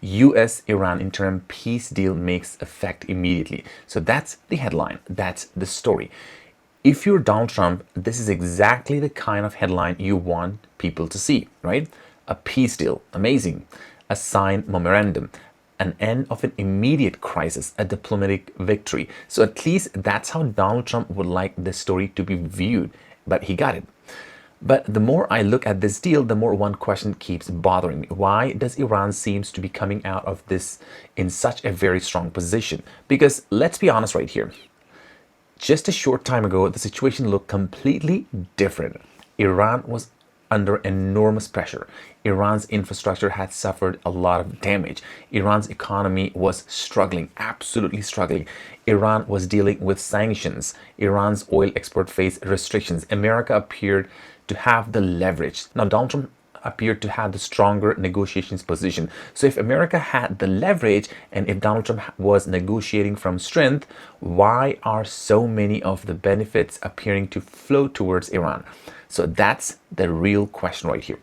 US-Iran interim peace deal makes effect immediately. So that's the headline. That's the story. If you're Donald Trump, this is exactly the kind of headline you want people to see, right? A peace deal, amazing. A signed memorandum, an end of an immediate crisis, a diplomatic victory. So at least that's how Donald Trump would like this story to be viewed, but he got it. But the more I look at this deal, the more one question keeps bothering me. Why does Iran seems to be coming out of this in such a very strong position? Because let's be honest right here. Just a short time ago, the situation looked completely different. Iran was under enormous pressure. Iran's infrastructure had suffered a lot of damage. Iran's economy was struggling, absolutely struggling. Iran was dealing with sanctions. Iran's oil export faced restrictions. America appeared to have the leverage. Now, Donald Trump appeared to have the stronger negotiations position. So if America had the leverage and if Donald Trump was negotiating from strength, why are so many of the benefits appearing to flow towards Iran? So that's the real question right here.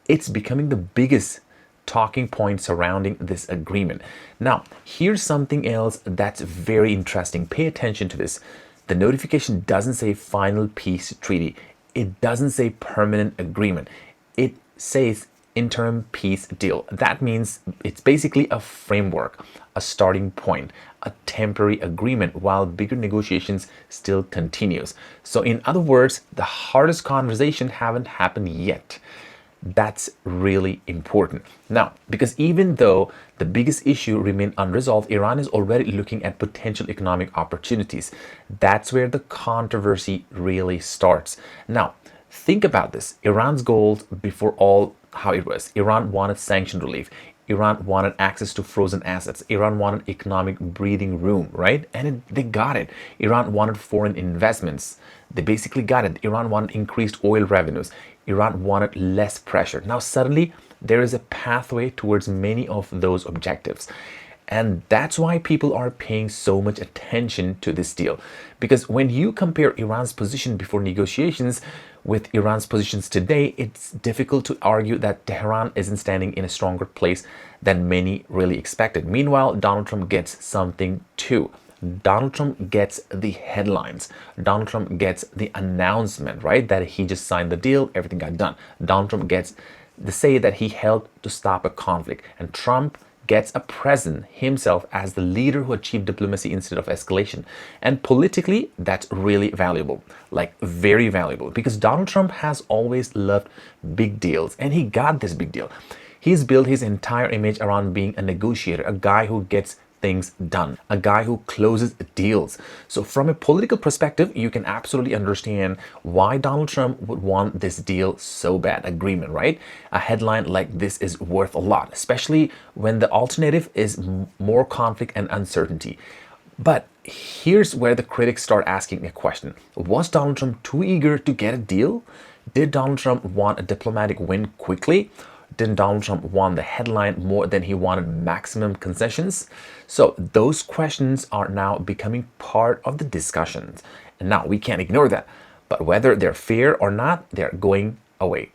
It's becoming the biggest talking point surrounding this agreement. Now, here's something else that's very interesting. Pay attention to this. The notification doesn't say final peace treaty. It doesn't say permanent agreement. It says interim peace deal. That means it's basically a framework, a starting point, a temporary agreement while bigger negotiations still continues. So in other words, the hardest conversation haven't happened yet. That's really important. Now, because even though the biggest issue remains unresolved, Iran is already looking at potential economic opportunities. That's where the controversy really starts. Now, think about this. Iran's goals before all, how it was. Iran wanted sanction relief. Iran wanted access to frozen assets. Iran wanted economic breathing room, right? And they got it. Iran wanted foreign investments. They basically got it. Iran wanted increased oil revenues. Iran wanted less pressure. Now, suddenly, there is a pathway towards many of those objectives. And that's why people are paying so much attention to this deal. Because when you compare Iran's position before negotiations with Iran's positions today, it's difficult to argue that Tehran isn't standing in a stronger place than many really expected. Meanwhile, Donald Trump gets something too. Donald Trump gets the headlines. Donald Trump gets the announcement, right? That he just signed the deal, everything got done. Donald Trump gets the say that he helped to stop a conflict. And Trump gets a present himself as the leader who achieved diplomacy instead of escalation. And politically, that's really valuable, like very valuable, because Donald Trump has always loved big deals, and he got this big deal. He's built his entire image around being a negotiator, a guy who gets things done, a guy who closes deals. So from a political perspective, you can absolutely understand why Donald Trump would want this deal so bad. Agreement, right? A headline like this is worth a lot, especially when the alternative is more conflict and uncertainty. But here's where the critics start asking a question. Was Donald Trump too eager to get a deal? Did Donald Trump want a diplomatic win quickly? Didn't Donald Trump want the headline more than he wanted maximum concessions? So those questions are now becoming part of the discussions. And now we can't ignore that. But whether they're fair or not, they're going away.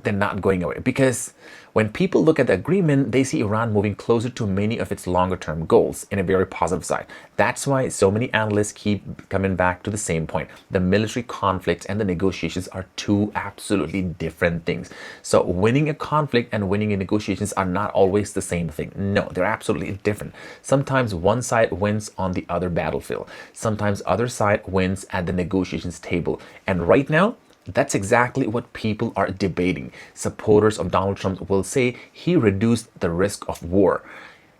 They're not going away, because when people look at the agreement, they see Iran moving closer to many of its longer term goals in a very positive side. That's why so many analysts keep coming back to the same point. The military conflict and the negotiations are two absolutely different things. So winning a conflict and winning in negotiations are not always the same thing. No, they're absolutely different. Sometimes one side wins on the other battlefield. Sometimes other side wins at the negotiations table. And right now, that's exactly what people are debating. Supporters of Donald Trump will say he reduced the risk of war.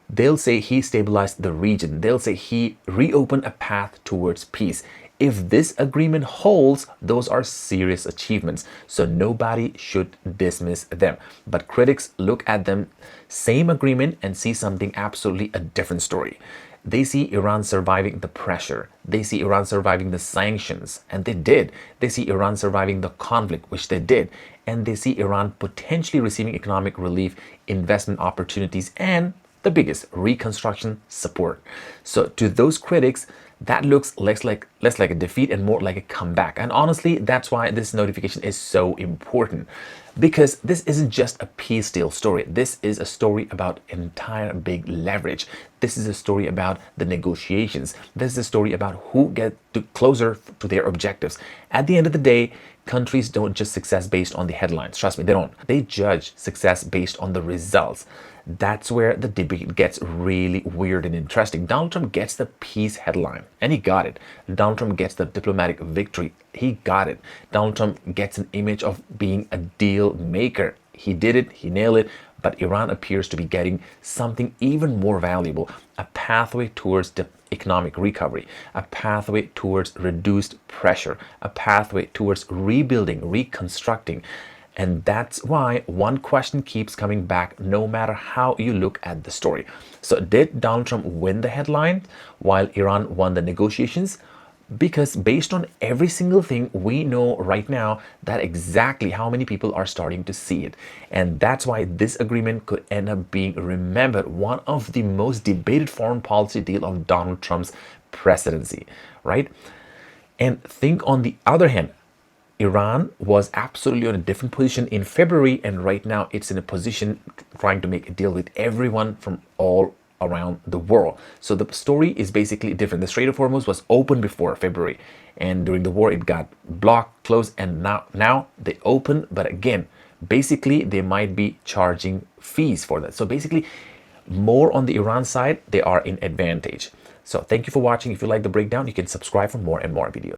They'll say he stabilized the region. They'll say he reopened a path towards peace. If this agreement holds, those are serious achievements. So nobody should dismiss them. But critics look at them, same agreement, and see something absolutely a different story. They see Iran surviving the pressure. They see Iran surviving the sanctions, and they did. They see Iran surviving the conflict, which they did. And they see Iran potentially receiving economic relief, investment opportunities, and the biggest, reconstruction support. So to those critics, that looks less like a defeat and more like a comeback. And honestly, that's why this notification is so important. Because this isn't just a peace deal story. This is a story about entire big leverage. This is a story about the negotiations. This is a story about who get closer to their objectives. At the end of the day, countries don't just success based on the headlines. Trust me, they don't. They judge success based on the results. That's where the debate gets really weird and interesting. Donald Trump gets the peace headline, and he got it. Donald Trump gets the diplomatic victory. He got it. Donald Trump gets an image of being a deal maker. He did it. He nailed it. But Iran appears to be getting something even more valuable, a pathway towards the economic recovery, a pathway towards reduced pressure, a pathway towards rebuilding, reconstructing. And that's why one question keeps coming back no matter how you look at the story. So did Donald Trump win the headline while Iran won the negotiations? Because based on every single thing we know right now, that exactly how many people are starting to see it. And that's why this agreement could end up being remembered one of the most debated foreign policy deal of Donald Trump's presidency, right? And think on the other hand, Iran was absolutely on a different position in February, and right now it's in a position trying to make a deal with everyone from all around the world. So the story is basically different. The Strait of Hormuz was open before February, and during the war it got blocked, closed, and now they open. But again, basically they might be charging fees for that. So basically, more on the Iran side, they are in advantage. So thank you for watching. If you like the breakdown, you can subscribe for more and more videos.